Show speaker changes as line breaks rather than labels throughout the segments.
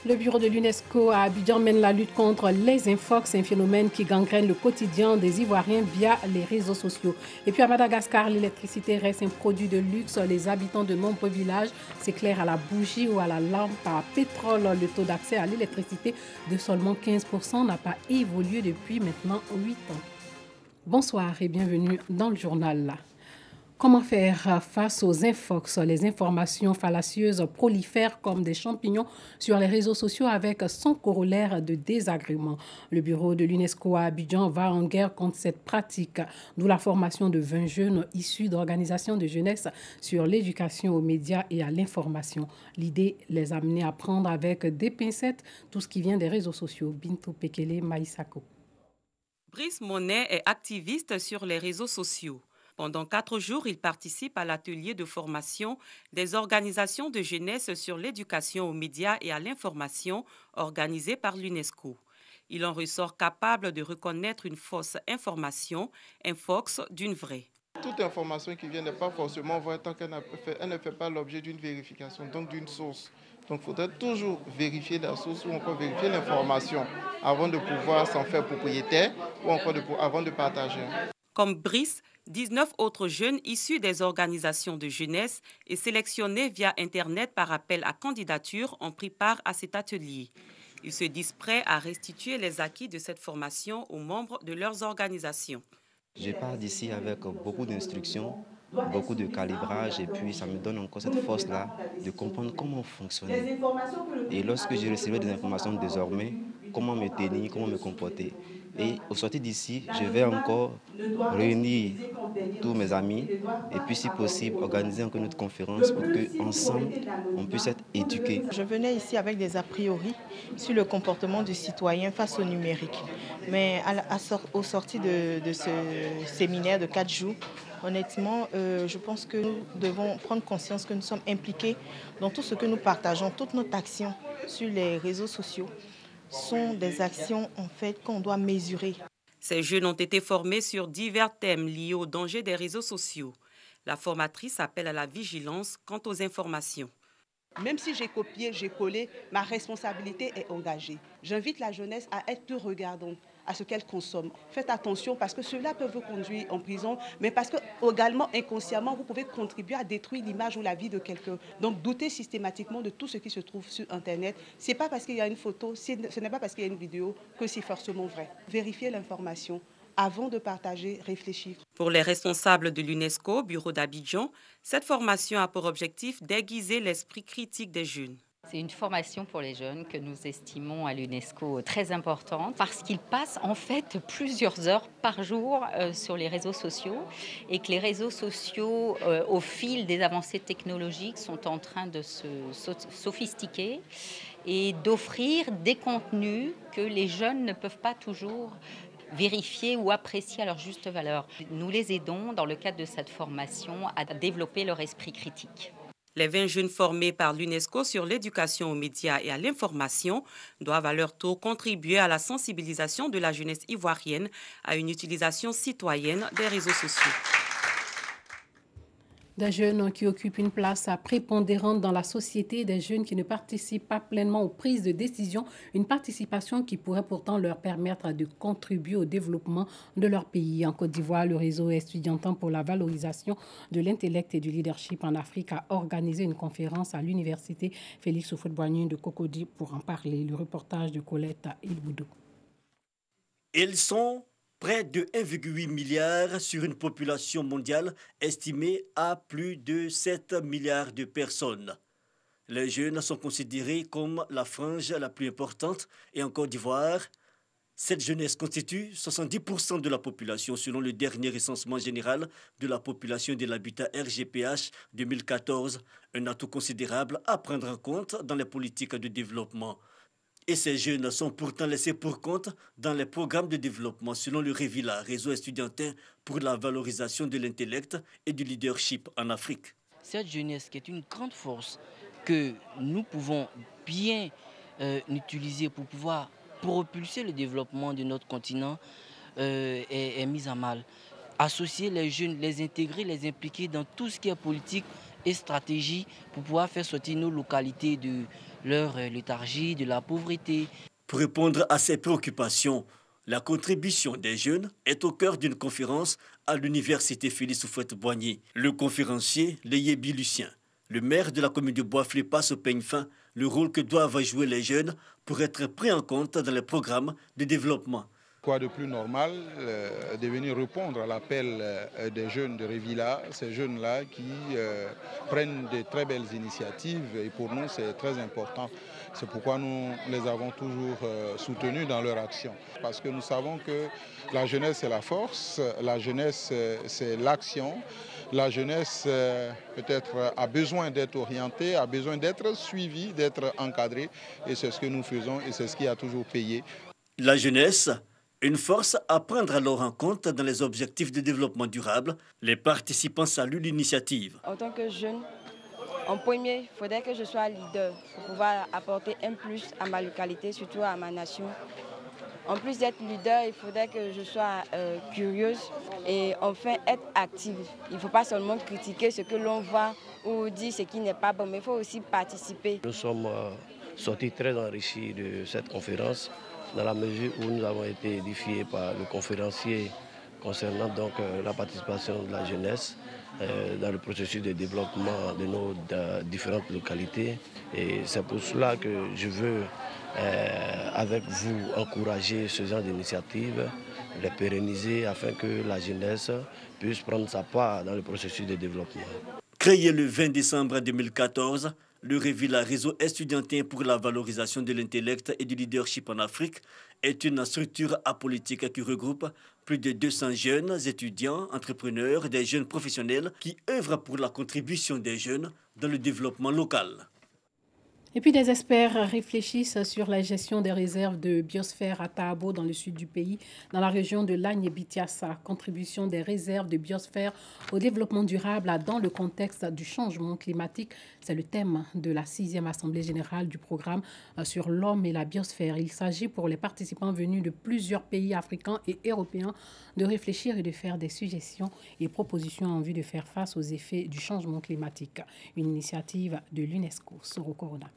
Le bureau de l'UNESCO à Abidjan mène la lutte contre les infox, un phénomène qui gangrène le quotidien des Ivoiriens via les réseaux sociaux. Et puis à Madagascar, l'électricité reste un produit de luxe. Les habitants de nombreux villages s'éclairent à la bougie ou à la lampe à pétrole. Le taux d'accès à l'électricité de seulement 15% n'a pas évolué depuis maintenant 8 ans. Bonsoir et bienvenue dans le journal. Comment faire face aux infox? Les informations fallacieuses prolifèrent comme des champignons sur les réseaux sociaux avec son corollaire de désagrément. Le bureau de l'UNESCO à Abidjan va en guerre contre cette pratique, d'où la formation de 20 jeunes issus d'organisations de jeunesse sur l'éducation aux médias et à l'information. L'idée, les amener à prendre avec des pincettes tout ce qui vient des réseaux sociaux. Bintou Pekele Maïsako.
Brice Monet est activiste sur les réseaux sociaux. Pendant 4 jours, il participe à l'atelier de formation des organisations de jeunesse sur l'éducation aux médias et à l'information organisé par l'UNESCO. Il en ressort capable de reconnaître une fausse information, infox, d'une vraie.
Toute information qui vient n'est pas forcément vraie tant qu'elle ne fait pas l'objet d'une vérification, donc d'une source. Donc il faudrait toujours vérifier la source ou encore vérifier l'information avant de pouvoir s'en faire propriétaire ou encore avant de partager.
Comme Brice, 19 autres jeunes issus des organisations de jeunesse et sélectionnés via Internet par appel à candidature ont pris part à cet atelier. Ils se disent prêts à restituer les acquis de cette formation aux membres de leurs organisations.
Je pars d'ici avec beaucoup d'instructions, beaucoup de calibrage et puis ça me donne encore cette force-là de comprendre comment fonctionner. Et lorsque je recevrai des informations désormais, comment me tenir, comment me comporter. Et au sortir d'ici, je vais encore réunir tous mes amis et puis si possible organiser encore une autre conférence pour qu'ensemble on puisse être éduqués.
Je venais ici avec des a priori sur le comportement du citoyen face au numérique. Mais au sortir de ce séminaire de 4 jours, honnêtement, je pense que nous devons prendre conscience que nous sommes impliqués dans tout ce que nous partageons, toutes nos actions sur les réseaux sociaux sont des actions en fait qu'on doit mesurer.
Ces jeunes ont été formés sur divers thèmes liés aux dangers des réseaux sociaux. La formatrice appelle à la vigilance quant aux informations.
Même si j'ai copié, j'ai collé, ma responsabilité est engagée. J'invite la jeunesse à être plus regardante à ce qu'elle consomme. Faites attention parce que cela peut vous conduire en prison, mais parce que également inconsciemment, vous pouvez contribuer à détruire l'image ou la vie de quelqu'un. Donc doutez systématiquement de tout ce qui se trouve sur Internet. Ce n'est pas parce qu'il y a une photo, ce n'est pas parce qu'il y a une vidéo que c'est forcément vrai. Vérifiez l'information. Avant de partager, réfléchir.
Pour les responsables de l'UNESCO, bureau d'Abidjan, cette formation a pour objectif d'aiguiser l'esprit critique des jeunes.
C'est une formation pour les jeunes que nous estimons à l'UNESCO très importante parce qu'ils passent en fait plusieurs heures par jour sur les réseaux sociaux et que les réseaux sociaux, au fil des avancées technologiques, sont en train de se sophistiquer et d'offrir des contenus que les jeunes ne peuvent pas toujours vérifier ou apprécier à leur juste valeur. Nous les aidons dans le cadre de cette formation à développer leur esprit critique.
Les 20 jeunes formés par l'UNESCO sur l'éducation aux médias et à l'information doivent à leur tour contribuer à la sensibilisation de la jeunesse ivoirienne à une utilisation citoyenne des réseaux sociaux.
Des jeunes qui occupent une place prépondérante dans la société, des jeunes qui ne participent pas pleinement aux prises de décision, une participation qui pourrait pourtant leur permettre de contribuer au développement de leur pays. En Côte d'Ivoire, le réseau estudiantin pour la valorisation de l'intellect et du leadership en Afrique a organisé une conférence à l'université Félix Houphouët-Boigny de Cocody pour en parler. Le reportage de Colette Ilboudou.
Ils sont près de 1,8 milliard sur une population mondiale estimée à plus de 7 milliards de personnes. Les jeunes sont considérés comme la frange la plus importante et en Côte d'Ivoire, cette jeunesse constitue 70% de la population selon le dernier recensement général de la population de l'habitat RGPH 2014, un atout considérable à prendre en compte dans les politiques de développement. Et ces jeunes sont pourtant laissés pour compte dans les programmes de développement selon le REVILA, réseau estudiantin pour la valorisation de l'intellect et du leadership en Afrique.
Cette jeunesse qui est une grande force que nous pouvons bien utiliser pour pouvoir propulser le développement de notre continent est mise à mal. Associer les jeunes, les intégrer, les impliquer dans tout ce qui est politique et stratégies pour pouvoir faire sortir nos localités de leur léthargie, de la pauvreté.
Pour répondre à ces préoccupations, la contribution des jeunes est au cœur d'une conférence à l'université Félix Houphouët-Boigny. Le conférencier, Léyébi Lucien, le maire de la commune de Bois-Flépas, se peigne fin le rôle que doivent jouer les jeunes pour être pris en compte dans les programmes de développement.
Quoi de plus normal de venir répondre à l'appel des jeunes de Révilla, ces jeunes-là qui prennent de très belles initiatives et pour nous c'est très important. C'est pourquoi nous les avons toujours soutenus dans leur action. Parce que nous savons que la jeunesse c'est la force, la jeunesse c'est l'action, la jeunesse peut-être a besoin d'être orientée, a besoin d'être suivie, d'être encadrée et c'est ce que nous faisons et c'est ce qui a toujours payé.
La jeunesse, une force à prendre alors en compte dans les objectifs de développement durable. Les participants saluent l'initiative.
En tant que jeune, en premier, il faudrait que je sois leader pour pouvoir apporter un plus à ma localité, surtout à ma nation. En plus d'être leader, il faudrait que je sois curieuse et enfin être active. Il ne faut pas seulement critiquer ce que l'on voit ou dire ce qui n'est pas bon, mais il faut aussi participer.
Nous sommes sortis très enrichis de cette conférence, dans la mesure où nous avons été édifiés par le conférencier concernant donc la participation de la jeunesse dans le processus de développement de nos différentes localités. Et c'est pour cela que je veux, avec vous, encourager ce genre d'initiatives, les pérenniser afin que la jeunesse puisse prendre sa part dans le processus de développement.
Créé le 20 décembre 2014, le Révilla Réseau estudiantin pour la valorisation de l'intellect et du leadership en Afrique est une structure apolitique qui regroupe plus de 200 jeunes étudiants, entrepreneurs, des jeunes professionnels qui œuvrent pour la contribution des jeunes dans le développement local.
Et puis des experts réfléchissent sur la gestion des réserves de biosphère à Tahabo dans le sud du pays, dans la région de l'Agne-Bitiassa. Contribution des réserves de biosphère au développement durable dans le contexte du changement climatique. C'est le thème de la 6e Assemblée générale du programme sur l'homme et la biosphère. Il s'agit pour les participants venus de plusieurs pays africains et européens de réfléchir et de faire des suggestions et propositions en vue de faire face aux effets du changement climatique. Une initiative de l'UNESCO. Soro Corona.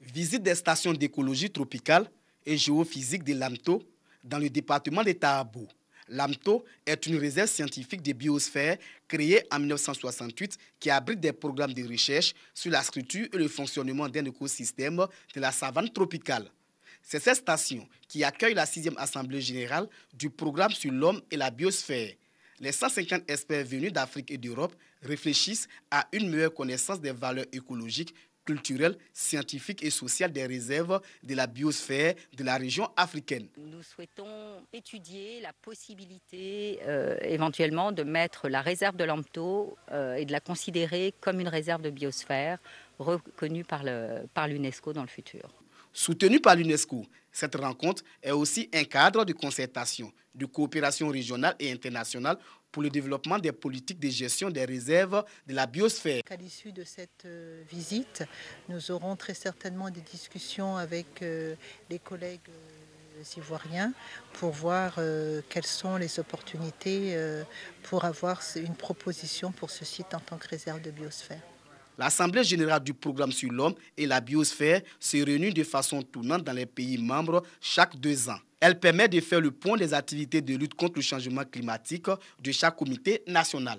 Visite des stations d'écologie tropicale et géophysique de l'Amto dans le département de Tahabo. L'Amto est une réserve scientifique de biosphère créée en 1968 qui abrite des programmes de recherche sur la structure et le fonctionnement d'un écosystème de la savane tropicale. C'est cette station qui accueille la 6e Assemblée générale du programme sur l'homme et la biosphère. Les 150 experts venus d'Afrique et d'Europe réfléchissent à une meilleure connaissance des valeurs écologiques, culturelles, scientifiques et sociales des réserves de la biosphère de la région africaine.
Nous souhaitons étudier la possibilité éventuellement de mettre la réserve de l'Amto et de la considérer comme une réserve de biosphère reconnue par l'UNESCO dans le futur.
Soutenue par l'UNESCO, cette rencontre est aussi un cadre de concertation, de coopération régionale et internationale pour le développement des politiques de gestion des réserves de la biosphère.
À l'issue de cette visite, nous aurons très certainement des discussions avec les collègues ivoiriens pour voir quelles sont les opportunités pour avoir une proposition pour ce site en tant que réserve de biosphère.
L'Assemblée générale du programme sur l'homme et la biosphère se réunit de façon tournante dans les pays membres chaque 2 ans. Elle permet de faire le point des activités de lutte contre le changement climatique de chaque comité national.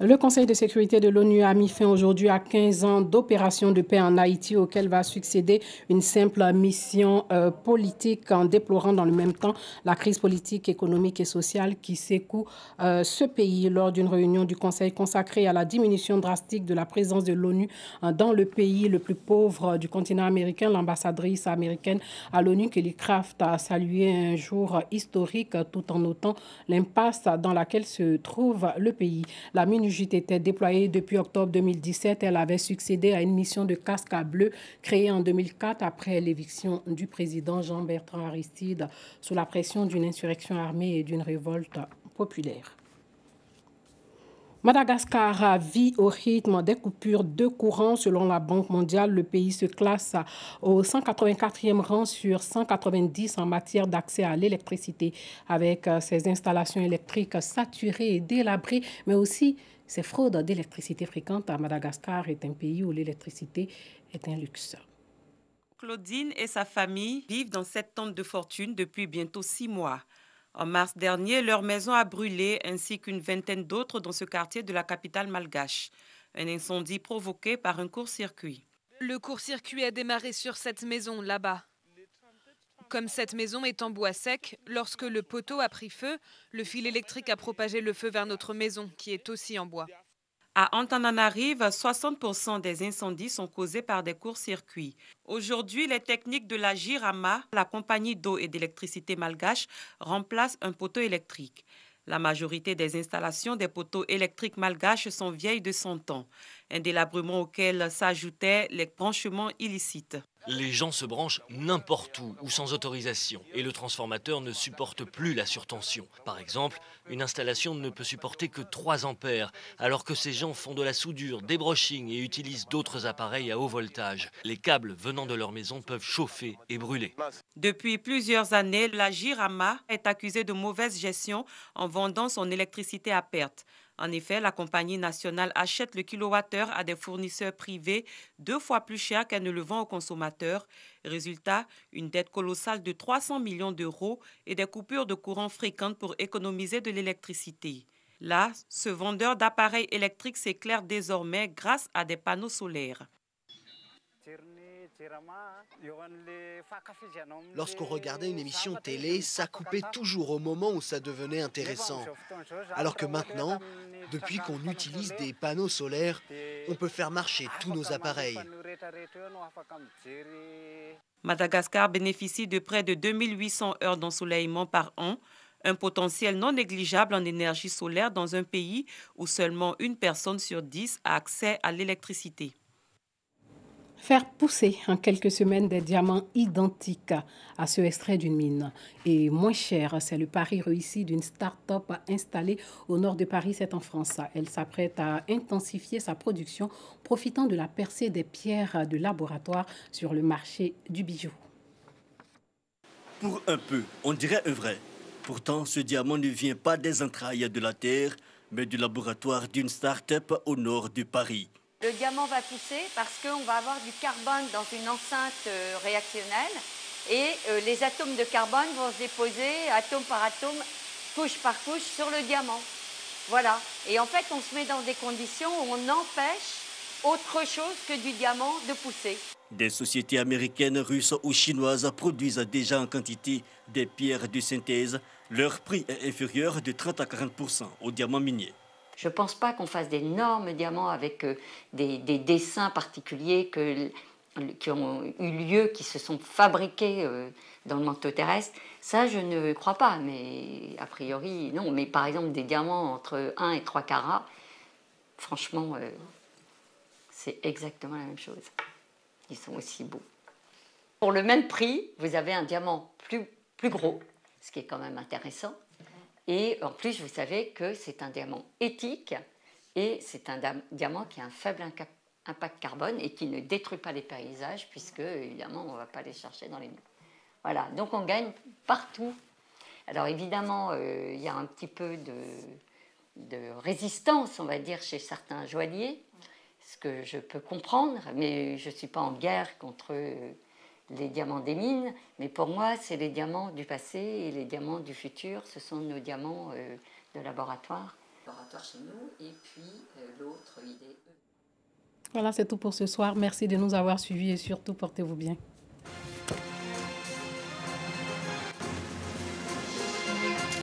Le Conseil de sécurité de l'ONU a mis fin aujourd'hui à 15 ans d'opération de paix en Haïti, auquel va succéder une simple mission politique, en déplorant dans le même temps la crise politique, économique et sociale qui secoue ce pays. Lors d'une réunion du Conseil consacrée à la diminution drastique de la présence de l'ONU dans le pays le plus pauvre du continent américain, l'ambassadrice américaine à l'ONU, Kelly Craft, a salué un jour historique tout en notant l'impasse dans laquelle se trouve le pays. La était déployée depuis octobre 2017. Elle avait succédé à une mission de casque à bleu créée en 2004 après l'éviction du président Jean-Bertrand Aristide sous la pression d'une insurrection armée et d'une révolte populaire. Madagascar vit au rythme des coupures de courant. Selon la Banque mondiale, le pays se classe au 184e rang sur 190 en matière d'accès à l'électricité, avec ses installations électriques saturées et délabrées, mais aussi ses fraudes d'électricité fréquentes. Madagascar est un pays où l'électricité est un luxe.
Claudine et sa famille vivent dans cette tente de fortune depuis bientôt 6 mois. En mars dernier, leur maison a brûlé, ainsi qu'une vingtaine d'autres dans ce quartier de la capitale malgache. Un incendie provoqué par un court-circuit.
Le court-circuit a démarré sur cette maison, là-bas. Comme cette maison est en bois sec, lorsque le poteau a pris feu, le fil électrique a propagé le feu vers notre maison, qui est aussi en bois.
À Antananarive, 60% des incendies sont causés par des courts-circuits. Aujourd'hui, les techniques de la Jirama, la compagnie d'eau et d'électricité malgache, remplacent un poteau électrique. La majorité des installations des poteaux électriques malgaches sont vieilles de 100 ans, un délabrement auquel s'ajoutaient les branchements illicites.
Les gens se branchent n'importe où ou sans autorisation et le transformateur ne supporte plus la surtension. Par exemple, une installation ne peut supporter que 3 ampères alors que ces gens font de la soudure, des brochings et utilisent d'autres appareils à haut voltage. Les câbles venant de leur maison peuvent chauffer et brûler.
Depuis plusieurs années, la Jirama est accusée de mauvaise gestion en vendant son électricité à perte. En effet, la compagnie nationale achète le kilowattheure à des fournisseurs privés 2 fois plus cher qu'elle ne le vend aux consommateurs. Résultat, une dette colossale de 300 millions d'euros et des coupures de courant fréquentes pour économiser de l'électricité. Là, ce vendeur d'appareils électriques s'éclaire désormais grâce à des panneaux solaires.
Lorsqu'on regardait une émission télé, ça coupait toujours au moment où ça devenait intéressant. Alors que maintenant, depuis qu'on utilise des panneaux solaires, on peut faire marcher tous nos appareils.
Madagascar bénéficie de près de 2800 heures d'ensoleillement par an, un potentiel non négligeable en énergie solaire dans un pays où seulement une personne sur 10 a accès à l'électricité.
Faire pousser en quelques semaines des diamants identiques à ceux extraits d'une mine et moins cher, c'est le pari réussi d'une start-up installée au nord de Paris, c'est en France. Elle s'apprête à intensifier sa production, profitant de la percée des pierres de laboratoire sur le marché du bijou.
Pour un peu, on dirait un vrai. Pourtant, ce diamant ne vient pas des entrailles de la Terre, mais du laboratoire d'une start-up au nord de Paris.
Le diamant va pousser parce qu'on va avoir du carbone dans une enceinte réactionnelle et les atomes de carbone vont se déposer atome par atome, couche par couche sur le diamant. Voilà. Et en fait, on se met dans des conditions où on empêche autre chose que du diamant de pousser.
Des sociétés américaines, russes ou chinoises produisent déjà en quantité des pierres de synthèse. Leur prix est inférieur de 30 à 40% au diamant minier.
Je ne pense pas qu'on fasse d'énormes diamants avec des dessins particuliers qui ont eu lieu, qui se sont fabriqués dans le manteau terrestre. Ça, je ne crois pas, mais a priori, non. Mais par exemple, des diamants entre 1 et 3 carats, franchement, c'est exactement la même chose. Ils sont aussi beaux. Pour le même prix, vous avez un diamant plus gros, ce qui est quand même intéressant. Et en plus, vous savez que c'est un diamant éthique et c'est un diamant qui a un faible impact carbone et qui ne détruit pas les paysages puisque, évidemment, on ne va pas les chercher dans les mines. Voilà, donc on gagne partout. Alors évidemment, il y a un petit peu de résistance, on va dire, chez certains joailliers, ce que je peux comprendre, mais je ne suis pas en guerre contre les diamants des mines, mais pour moi, c'est les diamants du passé et les diamants du futur, ce sont nos diamants de laboratoire. Laboratoire chez nous, et puis l'autre, il est...
Voilà, c'est tout pour ce soir. Merci de nous avoir suivis et surtout, portez-vous bien.